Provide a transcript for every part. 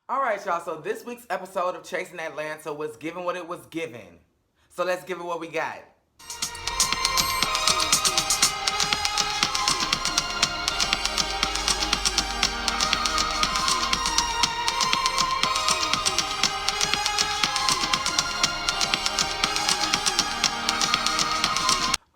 All right, y'all. So this week's episode of Chasing Atlanta was given what it was given. So let's give it what we got.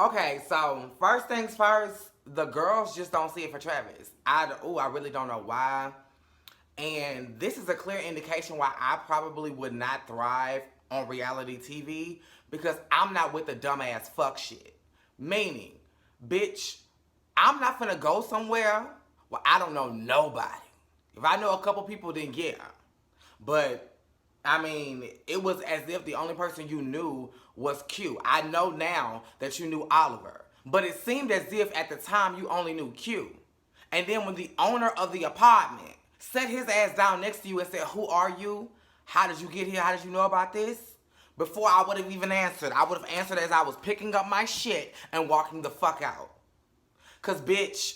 Okay, so first things first, the girls just don't see it for Travis. I really don't know why. And this is a clear indication why I probably would not thrive on reality TV because I'm not with the dumbass fuck shit. Meaning, bitch, I'm not finna go somewhere where I don't know nobody. If I know a couple people, then yeah. But I mean, it was as if the only person you knew was Q. I know now that you knew Oliver, but it seemed as if at the time you only knew Q. And then when the owner of the apartment set his ass down next to you and said, "Who are you? How did you get here? How did you know about this?" Before I would have even answered, I would have answered as I was picking up my shit and walking the fuck out. Cause bitch,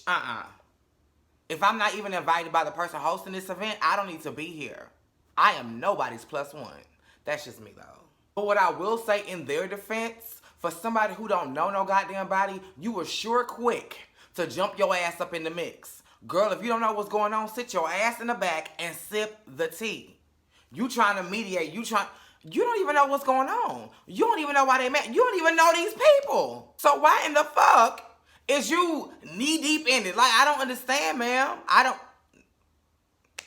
if I'm not even invited by the person hosting this event, I don't need to be here. I am nobody's plus one. That's just me though. But what I will say in their defense, for somebody who don't know no goddamn body, you were sure quick to jump your ass up in the mix. Girl, if you don't know what's going on, sit your ass in the back and sip the tea. You trying to mediate, you don't even know what's going on. You don't even know why they met. You don't even know these people. So why in the fuck is you knee deep in it? Like, I don't understand, ma'am.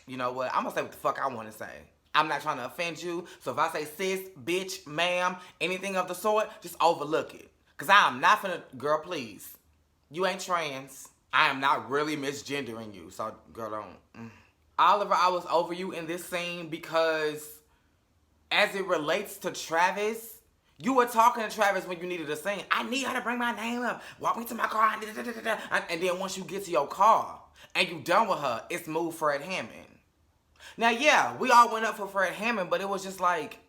You know what? I'm gonna say what the fuck I wanna say. I'm not trying to offend you. So if I say sis, bitch, ma'am, anything of the sort, just overlook it. Cause I am not finna, girl, please. You ain't trans. I am not really misgendering you. So, girl, don't. Oliver, I was over you in this scene because as it relates to Travis, you were talking to Travis when you needed a scene. I need her to bring my name up. Walk me to my car. And then once you get to your car and you done with her, it's move Fred Hammond. Now, yeah, we all went up for Fred Hammond, but it was just like,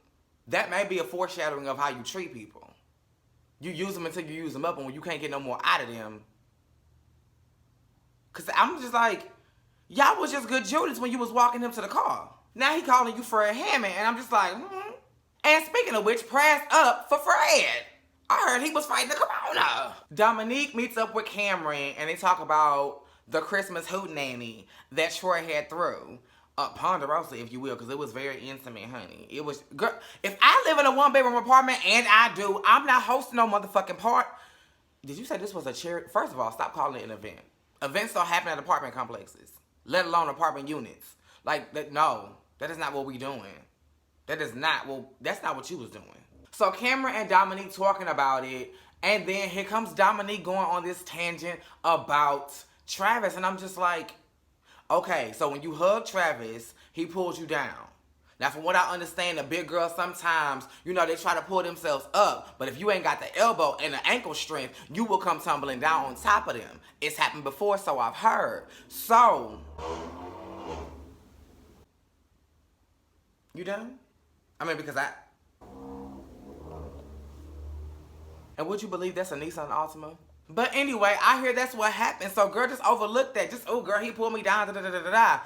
that may be a foreshadowing of how you treat people. You use them until you use them up, and when you can't get no more out of them. Because I'm just like, y'all was just good Judas when you was walking him to the car. Now he calling you Fred Hammond, and I'm just like, And speaking of which, press up for Fred. I heard he was fighting the corona. Dominique meets up with Cameron, and they talk about the Christmas hootenanny that Troy had threw. Ponderosa, if you will, because it was very intimate, honey. It was, girl, if I live in a one-bedroom apartment, and I do, I'm not hosting no motherfucking part. Did you say this was a charity? First of all, stop calling it an event. Events don't happen at apartment complexes, let alone apartment units. Like, no, that is not what we doing. That's not what you was doing. So Cameron and Dominique talking about it, and then here comes Dominique going on this tangent about Travis, and I'm just like, okay, so when you hug Travis, he pulls you down. Now, from what I understand, the big girls sometimes, they try to pull themselves up. But if you ain't got the elbow and the ankle strength, you will come tumbling down on top of them. It's happened before, so I've heard. So, you done? I mean, because and would you believe that's a Nissan Altima? But anyway, I hear that's what happened. So, girl, just overlook that. Just, oh, girl, he pulled me down, da-da-da-da-da.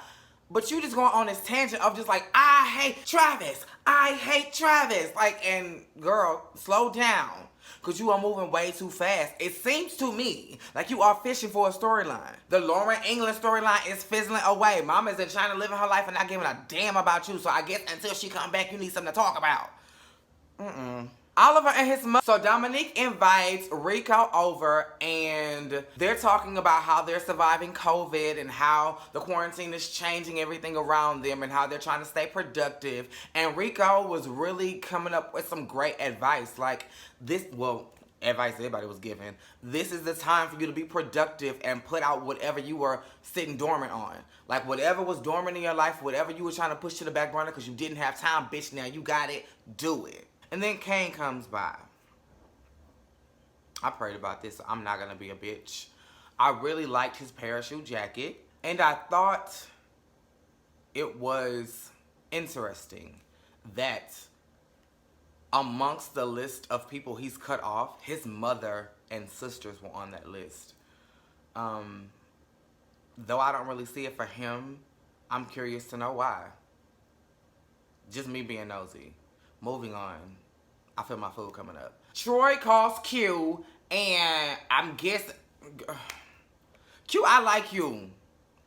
But you just going on this tangent of just like, I hate Travis. I hate Travis. Like, and girl, slow down. Because you are moving way too fast. It seems to me like you are fishing for a storyline. The Lauren England storyline is fizzling away. Mama's in China living her life and not giving a damn about you. So I guess until she come back, you need something to talk about. Oliver and his mother. So Dominique invites Rico over, and they're talking about how they're surviving COVID and how the quarantine is changing everything around them and how they're trying to stay productive. And Rico was really coming up with some great advice. Like advice everybody was given. This is the time for you to be productive and put out whatever you were sitting dormant on. Like whatever was dormant in your life, whatever you were trying to push to the back burner because you didn't have time, bitch, now you got it, do it. And then Kane comes by. I prayed about this, so I'm not gonna be a bitch. I really liked his parachute jacket, and I thought it was interesting that amongst the list of people he's cut off, his mother and sisters were on that list. Though I don't really see it for him, I'm curious to know why. Just me being nosy. Moving on. I feel my food coming up. Troy calls Q, and I'm guessing... Q, I like you.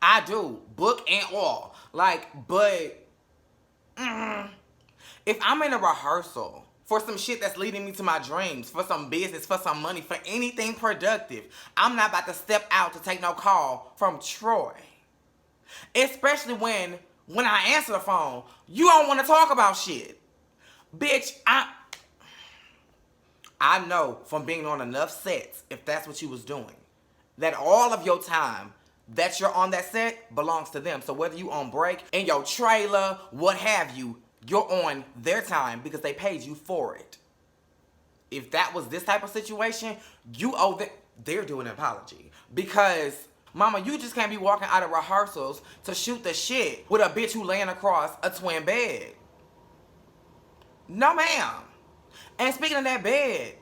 I do. Book and all. Like, but... if I'm in a rehearsal for some shit that's leading me to my dreams, for some business, for some money, for anything productive, I'm not about to step out to take no call from Troy. Especially when I answer the phone, you don't want to talk about shit. Bitch, I know from being on enough sets, if that's what you was doing, that all of your time that you're on that set belongs to them. So whether you on break, in your trailer, what have you, you're on their time because they paid you for it. If that was this type of situation, you owe them, they're doing an apology. Because, mama, you just can't be walking out of rehearsals to shoot the shit with a bitch who laying across a twin bed. No, ma'am. And speaking of that bed,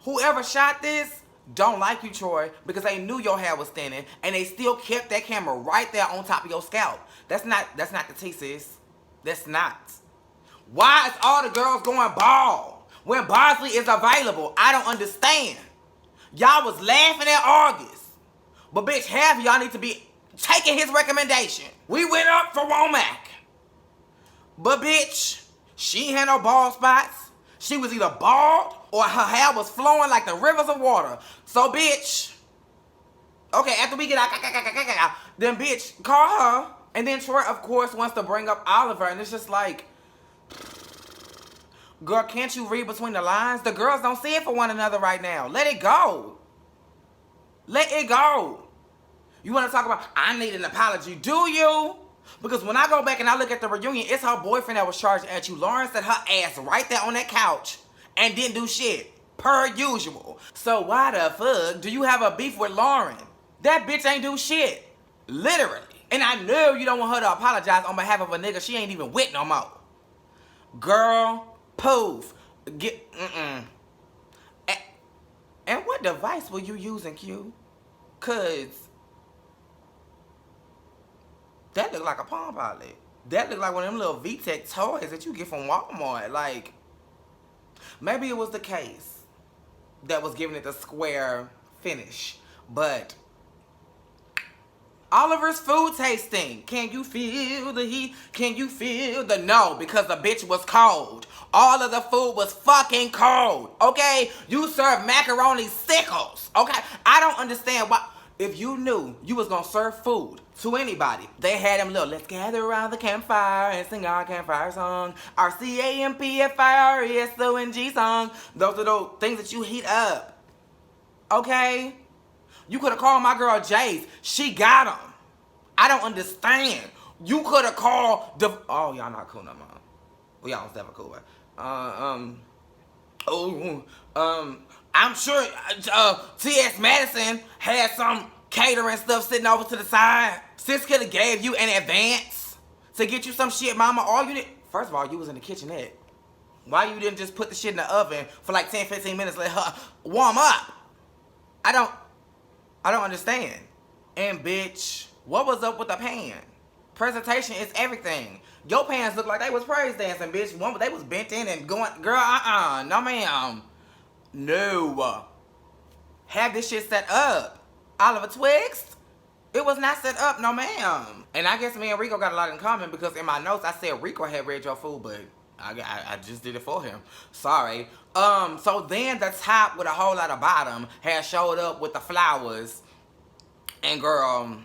whoever shot this don't like you, Troy, because they knew your hair was thinning and they still kept that camera right there on top of your scalp. That's not the tea, sis. That's not. Why is all the girls going bald when Bosley is available? I don't understand. Y'all was laughing at August. But bitch, half of y'all need to be taking his recommendation. We went up for Womack. But bitch, she ain't had no bald spots. She was either bald or her hair was flowing like the rivers of water. So bitch, okay, after we get out, then bitch, call her. And then Troy, of course, wants to bring up Oliver. And it's just like, girl, can't you read between the lines? The girls don't see it for one another right now. Let it go. Let it go. You want to talk about, I need an apology. Do you? Because when I go back and I look at the reunion, it's her boyfriend that was charging at you. Lauren set her ass right there on that couch and didn't do shit. Per usual. So why the fuck do you have a beef with Lauren? That bitch ain't do shit. Literally. And I know you don't want her to apologize on behalf of a nigga she ain't even with no more. Girl, poof. And what device were you using, Q? Cause that looked like a Palm Pilot. That looked like one of them little VTech toys that you get from Walmart. Like, maybe it was the case that was giving it the square finish. But Oliver's food tasting. Can you feel the heat? Can you feel the no? Because the bitch was cold. All of the food was fucking cold. Okay? You serve macaroni sickles. Okay? I don't understand why. If you knew you was gonna serve food to anybody, they had them little, let's gather around the campfire and sing our campfire song. Our CAMPFIRESONG song. Those are those things that you heat up. Okay? You could have called my girl Jace. She got them. I don't understand. You could have called the... Oh, y'all not cool no more. Well, y'all don't have a cool one. I'm sure T.S. Madison had some catering stuff sitting over to the side. Sis could have gave you an advance to get you some shit, mama. All you did... First of all, you was in the kitchenette. Why you didn't just put the shit in the oven for like 10, 15 minutes, let her warm up? I don't understand. And bitch, what was up with the pan? Presentation is everything. Your pans look like they was praise dancing, bitch. They was bent in and going, girl, no ma'am. No. Have this shit set up. Oliver Twixt, it was not set up, no ma'am. And I guess me and Rico got a lot in common because in my notes I said Rico had read your food, but I just did it for him. Sorry. So then the top with a whole lot of bottom had showed up with the flowers. And girl,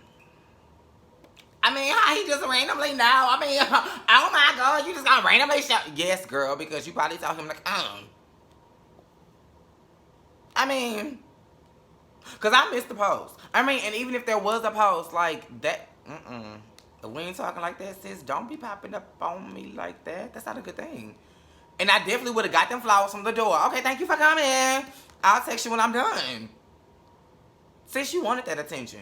I mean, how he just randomly now? I mean, oh my God, you just got randomly show. Yes, girl, because you probably told him like, I mean, because I missed the post. I mean, and even if there was a post like that, we ain't talking like that, sis. Don't be popping up on me like that. That's not a good thing. And I definitely would have got them flowers from the door. Okay, thank you for coming. I'll text you when I'm done. Sis, you wanted that attention.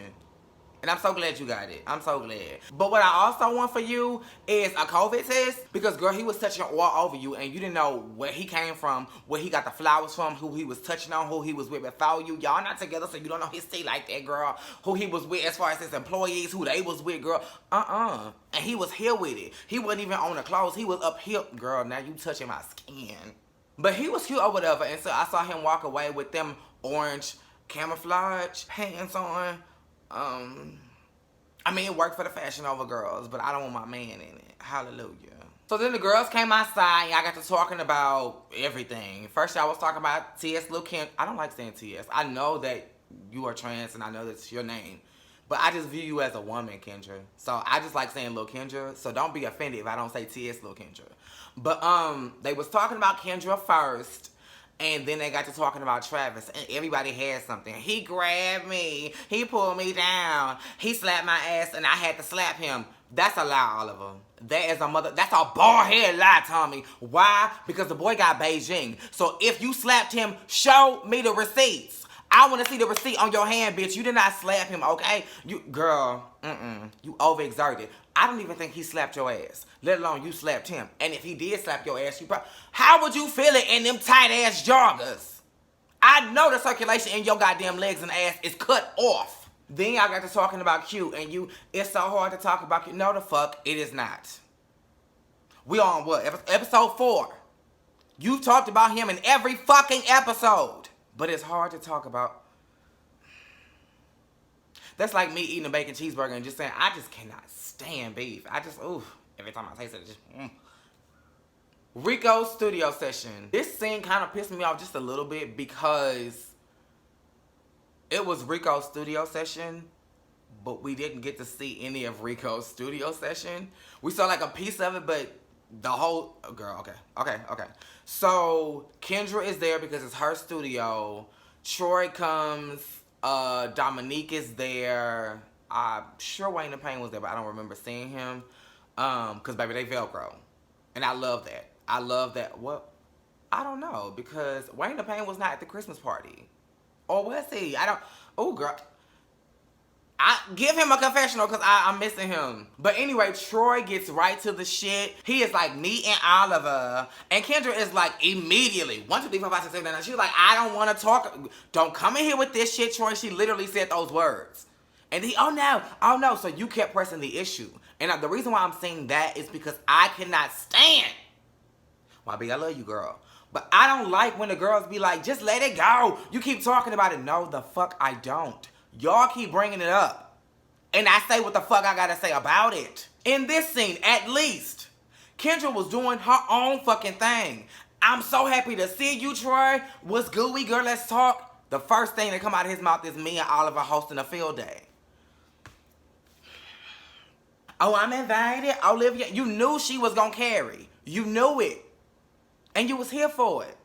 And I'm so glad you got it. I'm so glad. But what I also want for you is a COVID test. Because, girl, he was touching all over you. And you didn't know where he came from, where he got the flowers from, who he was touching on, who he was with before you. Y'all not together, so you don't know his state like that, girl. Who he was with as far as his employees, who they was with, girl. And he was here with it. He wasn't even on the clothes. He was up here. Girl, now you touching my skin. But he was cute or whatever. And so I saw him walk away with them orange camouflage pants on. I mean, it worked for the Fashion Over girls, but I don't want my man in it. Hallelujah. So then the girls came outside, and I got to talking about everything. First, I was talking about T.S. Lil Kim. I don't like saying T.S. I know that you are trans, and I know that's your name. But I just view you as a woman, Kendra. So I just like saying Lil Kendra. So don't be offended if I don't say T.S. Lil Kendra. But they was talking about Kendra first. And then they got to talking about Travis, and everybody had something. He grabbed me. He pulled me down. He slapped my ass, and I had to slap him. That's a lie, Oliver. That is a mother. That's a bald-head lie, Tommy. Why? Because the boy got Beijing. So if you slapped him, show me the receipts. I want to see the receipt on your hand, bitch. You did not slap him, okay? You, girl, you overexerted. I don't even think he slapped your ass, let alone you slapped him. And if he did slap your ass, how would you feel it in them tight-ass joggers? I know the circulation in your goddamn legs and ass is cut off. Then y'all got to talking about Q, and it's so hard to talk about Q. No, the fuck, it is not. We on what? Episode 4. You've talked about him in every fucking episode. But it's hard to talk about. That's like me eating a bacon cheeseburger and just saying, I just cannot stand beef. Every time I taste it, Rico's studio session. This scene kind of pissed me off just a little bit because it was Rico's studio session, but we didn't get to see any of Rico's studio session. We saw like a piece of it, but the whole, girl, okay. So Kendra is there because it's her studio. Troy comes. Dominique is there. I'm sure Wayne the Pain was there, but I don't remember seeing him. Cause baby, they Velcro, and I love that. I love that. What? I don't know, because Wayne the Pain was not at the Christmas party, or was he? I don't. Oh, girl. I give him a confessional because I'm missing him. But anyway, Troy gets right to the shit. He is like, me and Oliver. And Kendra is like, immediately, 1, 2, 3, 4, 5, 6, 7, 8, 9. She was like, I don't want to talk. Don't come in here with this shit, Troy. She literally said those words. And he, oh no. So you kept pressing the issue. And the reason why I'm saying that is because I cannot stand. YB, I love you, girl. But I don't like when the girls be like, just let it go. You keep talking about it. No, the fuck I don't. Y'all keep bringing it up. And I say what the fuck I gotta say about it. In this scene, at least, Kendra was doing her own fucking thing. I'm so happy to see you, Troy. What's gooey, girl? Let's talk. The first thing that come out of his mouth is me and Oliver hosting a field day. Oh, I'm invited. Olivia, you knew she was gonna carry. You knew it. And you was here for it.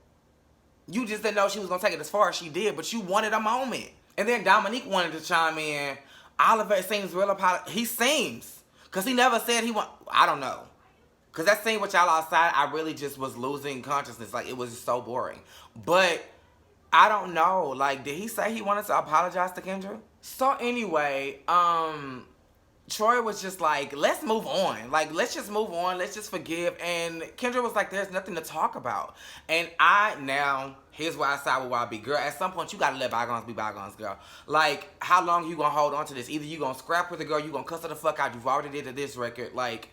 You just didn't know she was gonna take it as far as she did, but you wanted a moment. And then Dominique wanted to chime in. Oliver seems real apologetic. He seems. Because he never said he want. I don't know. Because that scene with y'all outside, I really just was losing consciousness. Like, it was just so boring. But, I don't know. Like, did he say he wanted to apologize to Kendra? So, anyway, Troy was just like, let's move on. Like, let's just move on. Let's just forgive. And Kendra was like, there's nothing to talk about. And here's why I side with YB. Girl, at some point, you got to let bygones be bygones, girl. Like, how long you going to hold on to this? Either you going to scrap with the girl, you going to cuss her the fuck out. You've already did to this record. Like,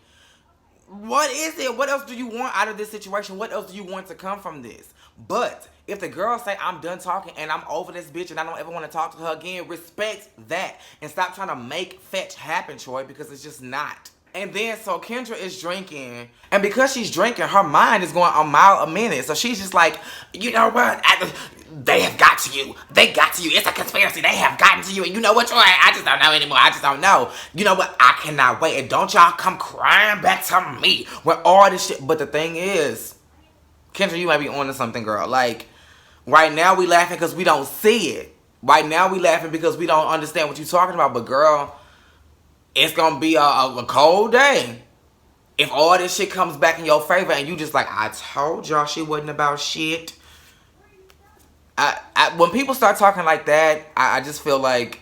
what is it? What else do you want out of this situation? What else do you want to come from this? But if the girl say, I'm done talking and I'm over this bitch and I don't ever want to talk to her again, respect that. And stop trying to make fetch happen, Troy, because it's just not. And then, so Kendra is drinking. And because she's drinking, her mind is going a mile a minute. So she's just like, you know what? They have got to you. They got to you. It's a conspiracy. They have gotten to you. And you know what, Troy? I just don't know anymore. I just don't know. You know what? I cannot wait. And don't y'all come crying back to me with all this shit. But the thing is, Kendra, you might be on to something, girl. Like, right now we laughing because we don't see it. Right now we laughing because we don't understand what you're talking about. But girl, it's going to be a cold day if all this shit comes back in your favor and you just like, I told y'all she wasn't about shit. When people start talking like that, I just feel like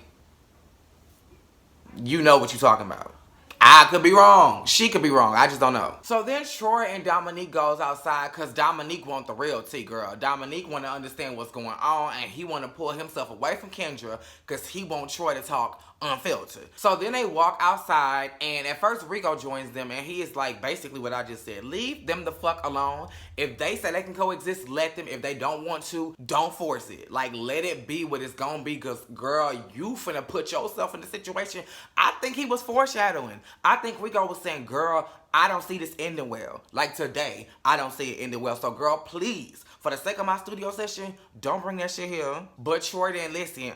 you know what you're talking about. I could be wrong. She could be wrong. I just don't know. So then Troy and Dominique goes outside because Dominique want the real tea, girl. Dominique want to understand what's going on, and he want to pull himself away from Kendra because he want Troy to talk unfiltered. So then they walk outside, and at first Rico joins them, and he is like basically what I just said. Leave them the fuck alone. If they say they can coexist, let them. If they don't want to, don't force it. Like, let it be what it's gonna be, because girl, you finna put yourself in the situation. I think he was foreshadowing. I think Rico was saying, girl, I don't see this ending well. Like today, I don't see it ending well. So girl, please, for the sake of my studio session, don't bring that shit here. But Troy didn't listen.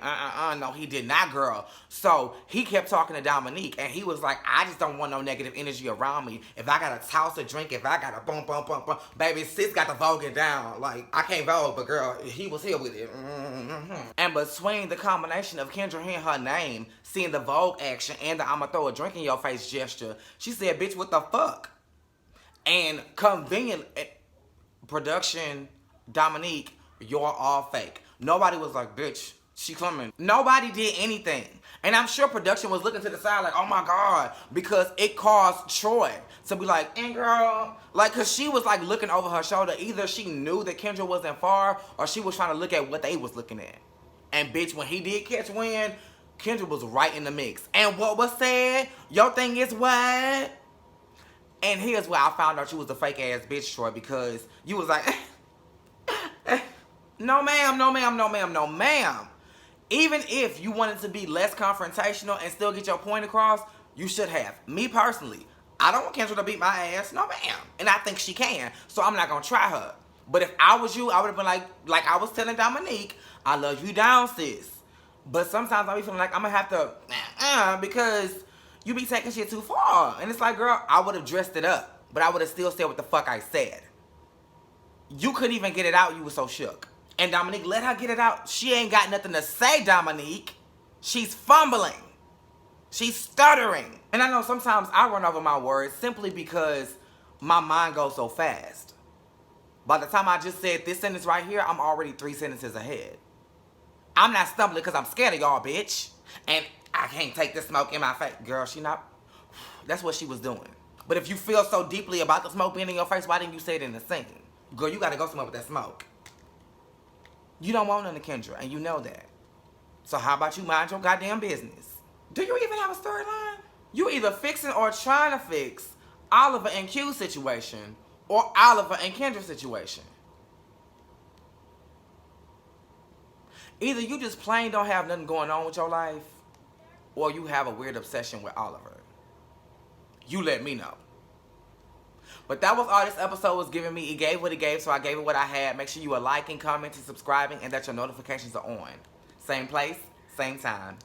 No, he did not, girl. So he kept talking to Dominique, and he was like, I just don't want no negative energy around me. If I gotta toss a drink, if I gotta bump, baby, sis got to vogue it down. Like, I can't vogue, but girl, he was here with it. And between the combination of Kendra hearing her name, seeing the Vogue action, and the I'ma throw a drink in your face gesture, she said, bitch, what the fuck? And convenient production, Dominique, you're all fake. Nobody was like, bitch, she coming. Nobody did anything. And I'm sure production was looking to the side like, oh my God, because it caused Troy to be like, and girl, like, cause she was like looking over her shoulder. Either she knew that Kendra wasn't far, or she was trying to look at what they was looking at. And bitch, when he did catch wind, Kendra was right in the mix. And what was said? Your thing is what? And here's where I found out you was a fake ass bitch, Troy, because you was like, no ma'am, no ma'am, no ma'am, no ma'am. Even if you wanted to be less confrontational and still get your point across, you should have. Me personally, I don't want Kendra to beat my ass, no ma'am. And I think she can, so I'm not gonna try her. But if I was you, I would have been like I was telling Dominique, I love you down, sis. But sometimes I be feeling like I'm gonna have to, because you be taking shit too far. And it's like, girl, I would have dressed it up, but I would have still said what the fuck I said. You couldn't even get it out, you were so shook. And Dominique, let her get it out. She ain't got nothing to say, Dominique. She's fumbling. She's stuttering. And I know sometimes I run over my words simply because my mind goes so fast. By the time I just said this sentence right here, I'm already 3 sentences ahead. I'm not stumbling because I'm scared of y'all, bitch. And I can't take the smoke in my face. Girl, she not. That's what she was doing. But if you feel so deeply about the smoke being in your face, why didn't you say it in the scene? Girl, you gotta go somewhere with that smoke. You don't want none of Kendra, and you know that. So how about you mind your goddamn business? Do you even have a storyline? You either fixing or trying to fix Oliver and Q's situation, or Oliver and Kendra's situation. Either you just plain don't have nothing going on with your life, or you have a weird obsession with Oliver. You let me know. But that was all this episode was giving me. It gave what it gave, so I gave it what I had. Make sure you are liking, commenting, subscribing, and that your notifications are on. Same place, same time.